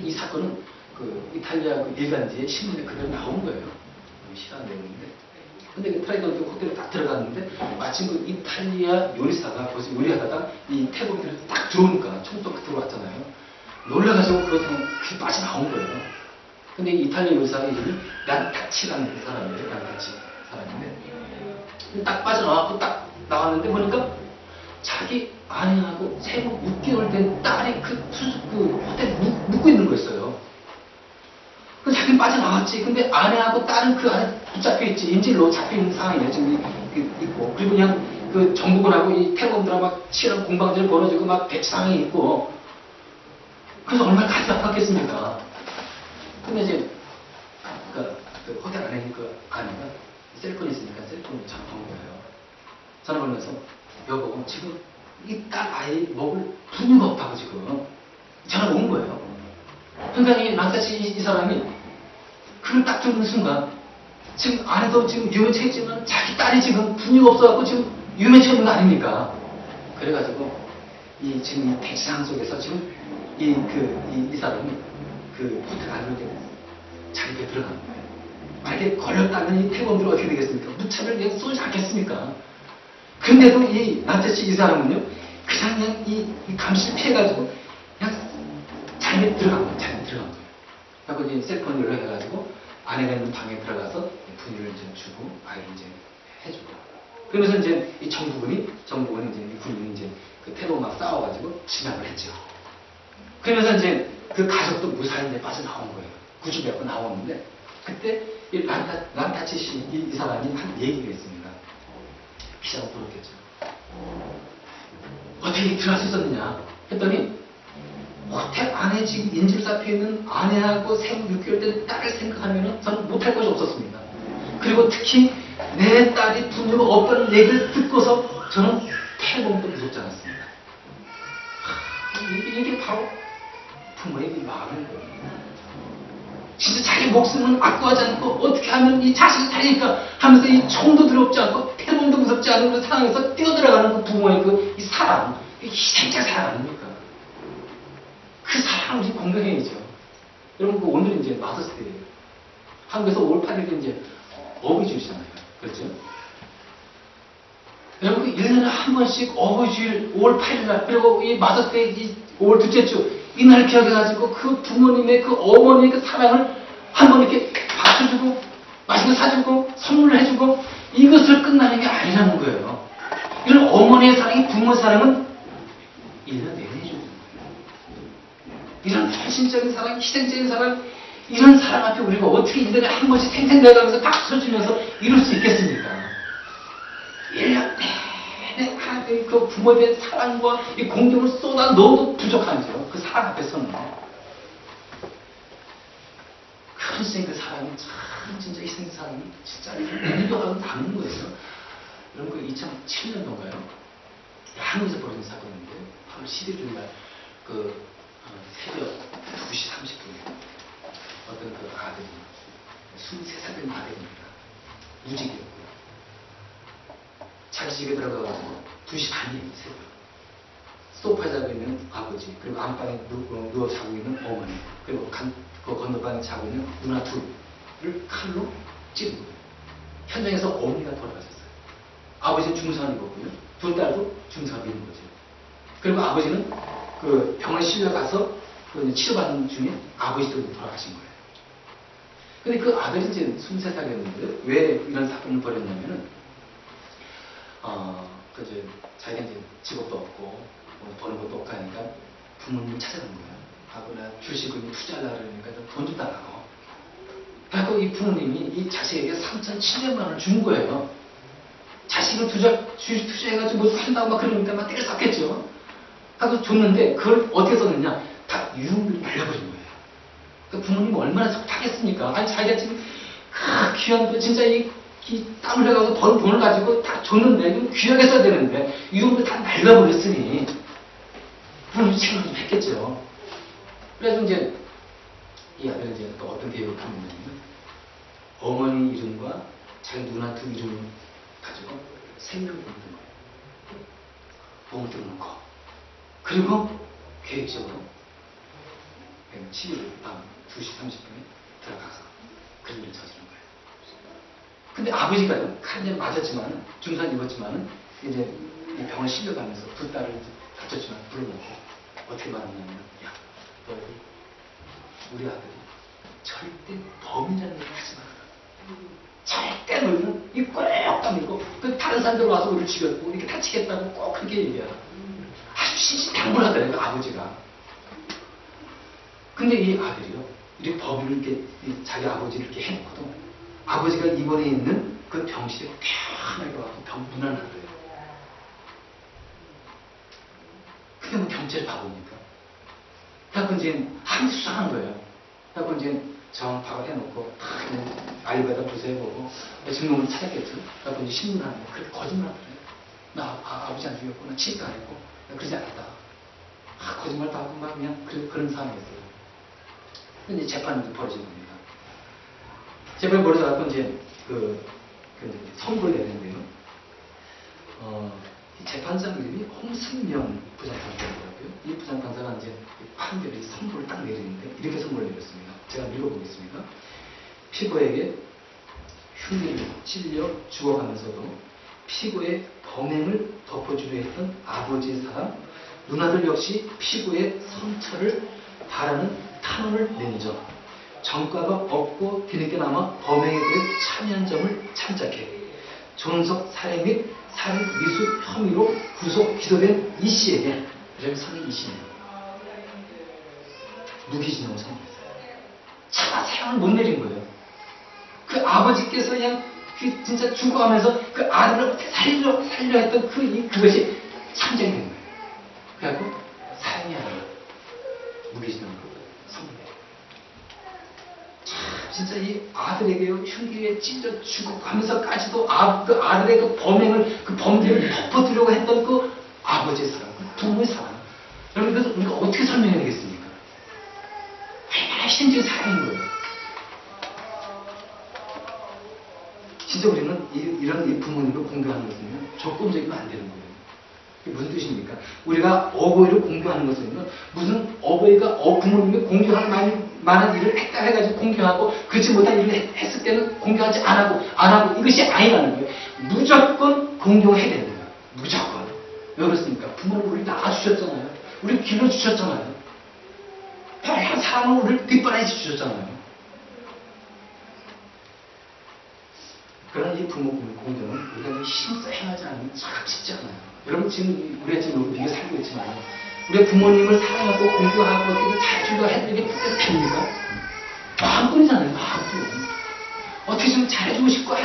이 사건은 그 이탈리아 그 일간지에 신문에 그대로 나온 거예요. 실화한 내용인데. 근데 그 트라이던트 호텔에 딱 들어갔는데 마침 그 이탈리아 요리사가 거기서 요리하다가 이 태국인들이 딱 들어오니까 총독 들어왔잖아요. 놀라가지고 그것은 그게 빠져나온 거예요. 근데 이 이탈리아 요리사가 이름이 란타치라는 사람이에요. 란타치 사람인데 딱 빠져나왔고 딱 나왔는데 보니까 자기 아내하고 생후 6개월 된 딸이 그 호텔에 묵고 있는 거였어요. 그래서 자기는 빠져나왔지. 근데 아내하고 딸은 그 안에 붙잡혀 있지. 인질로 잡혀있는 상황이에요. 지금 있고. 그리고 그냥 그 정부군하고 이 태국인들하고 막 치열한 공방전이 벌어지고 막 배치 상황이 있고. 그래서 얼마나 가슴이 아팠겠습니까. 근데 이제 그 호텔 안에 그 아내가 셀폰이 있으니까 셀폰을 전화 건 거예요. 전화 걸면서 여보 지금 이 딸 아이 먹을 분유가 없다고 지금 전화가 온 거예요. 그러니까 이 란타치 이 사람이 그걸 딱 듣는 순간 지금 아내도 지금 유면체했지만 자기 딸이 지금 분유가 없어갖고 지금 유면체 있는 거 아닙니까? 그래가지고 이 지금 이 대치상 속에서 지금 이 사람이 그 호텔 안으로 자기 배에 들어가는 거예요. 만약에 걸렸다면 이 태권들은 어떻게 되겠습니까? 무차별 그냥 쏘지 않겠습니까? 근데도 이 란타치 이 사람은요 그냥 이 감시를 피해가지고 그냥 자기 들어간 거예요. 자기 들어간 거예요. 하고 이제 셀폰을 연락해가지고 아내가 있는 방에 들어가서 분유를 이제 주고 아이를 이제 해주고. 그러면서 이제 이 정부군이 이제 이 군인이 이제 그 테러 막 싸워가지고 진압을 했죠. 그러면서 이제 그 가족도 무사히 이제 빠져나온 거예요. 구조되고 나오는데 그때 이 란타치 씨 이 사람이 한 얘기가 있습니다. 기자가 물었겠죠. 어떻게 들어갈 수 있었느냐 했더니 호텔 안에 지금 인질 잡혀있는 아내하고 생후 6개월 된 딸을 생각하면 저는 못할 것이 없었습니다. 그리고 특히 내 딸이 분유가 없다는 얘기를 듣고서 저는 태몽도 무섭지 않았습니다. 이게 바로 부모의 마음인 거예요. 진짜 자기 목숨은 아까워하지 않고 어떻게 하면 이 자식을 살릴까 하면서 이 총도 두렵지 않고 태몽도 무섭지 않은 그 상황에서 뛰어들어가는 그 부모의 이 사랑, 이 희생자 사랑 아닙니까? 그 사랑을 우리 공경해야죠. 여러분, 오늘은 이제 마더스데이예요. 한국에서 5월 8일이 이제 어버이주일이잖아요. 그렇죠? 여러분, 1년에 한 번씩 어버이주일 5월 8일날, 그리고 이 마더스데이 5월 둘째 주, 이날 기억해가지고 그 부모님의 그 어머니의 그 사랑을 한번 이렇게 박수 주고, 맛있는 거 사주고, 선물을 해주고, 이것을 끝나는 게 아니라는 거예요. 이런 어머니의 사랑이 부모 사랑은 1년 내내 해주는 거예요. 이런 헌신적인 사랑, 희생적인 사랑, 이런 사랑 앞에 우리가 어떻게 1년에 한 번씩 생생내가면서 박수를 주면서 이룰 수 있겠습니까? 1년 내내 하나님의 그 부모에 대한 사랑과 이 공경을 쏟아 넣어도 부족하죠. 그 사랑 앞에서는. 그 헌신의 그 사랑이 참 진짜 희생 사랑이 진짜 우리도 닮은 거예요. 여러분, 그 2007년도인가요? 한국에서 벌어진 사건인데 8월 11일 날 새벽 2시 30분에 어떤 그 아들이 23살 된 아들입니다. 무직이었고요. 자기 집에 들어가가지고 2시 반이에요. 새벽. 소파에 자고 있는 아버지, 그리고 안방에 누워 자고 있는 어머니, 그리고 그 건너방에 자고 있는 누나 둘을 칼로 찌른 거예요. 현장에서 어머니가 돌아가셨어요. 아버지는 중상을 입었고요. 두 딸도 중상을 입은 거죠. 그리고 아버지는 그 병원에 실려가서 그 치료받는 중에 아버지도 돌아가신 거예요. 근데 그 아들이 이제 23살이었는데 왜 이런 사건을 벌였냐면은 자기가 이제 직업도 없고 버는 것도 없고 하니까 부모님을 찾아간 거예요. 하고 나 주식을 투자하려고 그러니까 돈 좀 달라고. 그래서 이 부모님이 이 자식에게 3,700만 원을 준 거예요. 자식을 주식 투자해가지고 뭐 산다고 막 그러니까 막 때려 쌌겠죠. 하고 줬는데 그걸 어떻게 썼느냐? 다 유흥비를 날려버린 거예요. 그 부모님 얼마나 속타겠습니까? 아니 자기가 지금 귀한 진짜 이 땀을 흘려가서 번 돈을 가지고 다 줬는데 이건 귀하게 써야 되는데 유흥비 다 날려버렸으니 부모님 책임을 좀 했겠죠. 그래서 이제 이 아들은 이제 또 어떤 계획을 하느냐면 어머니 이름과 자기 누나 두 이름을 가지고 생명을 끊는 거예요. 보험을 끊는 거. 그리고 계획적으로 7일 밤 2시 30분에 들어가서 그 일을 저지른 거예요. 근데 아버지가 칼에 맞았지만 중상 입었지만은 이제 병을 실려가면서 두 딸을 다쳤지만 불러놓고 어떻게 말하냐면, 야, 너희 우리 아들이 절대 범인이라는 얘기 하지 마라. 절대 너희는 입 꼭 다물고 그 다른 사람들 와서 우리를 죽였고 이렇게 다치겠다고 꼭 그렇게 얘기하라. 아주 신신당부하더래요, 그 아버지가. 근데 이 아들이요, 이렇게 범인을 이렇게 자기 아버지를 이렇게 해놓고도 아버지가 입원해 있는 그 병실에 편하게 와서 병 문을 하더래요. 근데 뭐 경찰 바보니까. 그래서 이제 아무 수상한 거예요. 그래서 이제 정 바로 해놓고 알바에다 조사해보고 증명을 찾았겠죠. 그래서 이제 신문하는 거. 그렇게 거짓말 하더래요. 나 아버지 안 죽였고 나 치도 안 했고 나 그러지 않았다. 거짓말 다 하고 막 그냥 그런 상황이었어요. 근데 이제 재판이 벌어진 겁니다. 재판이 벌어져서 이제 이제 선고를 내는데요. 이 재판장 이름이 홍승명 부장판사더라고요. 이 부장판사가 이제 판결의 선고를 딱 내리는데 이렇게 선고를 내렸습니다. 제가 읽어보겠습니다. 피고에게 흉기를 찔려 죽어가면서도 피고의 범행을 덮어주려 했던 아버지의 사랑, 누나들 역시 피고의 성처를 바라는 탄원을 낸 점, 전과가 없고 뒤늦게 남아 범행에 대해 참여한 점을 참작해 존속 살해 및 살인 미수 혐의로 구속 기소된 이 씨에게, 여기 성이 이 씨네요, 무기징역을 선고했어요. 차마 사형을 못 내린 거예요. 그 아버지께서 그냥 진짜 죽어가면서 그 아들을 어떻게 살려 했던 그것이 참작이 된 거예요. 그래갖고 사형이 아니라 무기징역으로 선고해요. 참 진짜 이 아들에게요 흉기에 찔려 죽어가면서까지도 그 아들의 그 범행을, 그 범죄를 덮어두려고 했던 그 아버지의 사랑, 그 부모의 사랑. 여러분, 그래서 우리가 어떻게 설명해야 되겠습니까? 얼마나 희생적인 사랑인 거예요. 진짜 우리는 이런 부모님을 공경하는 것은 조건적이면 안 되는 거예요. 이게 무슨 뜻입니까? 우리가 어버이를 공경하는 것은 무슨 어버이가 부모님을 공경할 만한 일을 했다 해가지고 공경하고 그렇지 못한 일을 했을 때는 공경하지 안 하고 이것이 아니라는 거예요. 무조건 공경해야 되는 거예요. 무조건. 왜 그렇습니까? 부모님 우리 낳아주셨잖아요. 우리 길러주셨잖아요. 다양한 사람을 우리를 뒷바라지 주셨잖아요. 그러나 이 부모 공경은 우리가 힘써 행하지 않으면 참 쉽지 않아요. 여러분 지금 우리가 지금 여기 살고 있지만 우리 부모님을 사랑하고 공경하고 어떻게 잘해주려고 해드리는 게 그때도 됩니까? 마음뿐이잖아요. 마음뿐. 어떻게 좀 잘해주고 싶고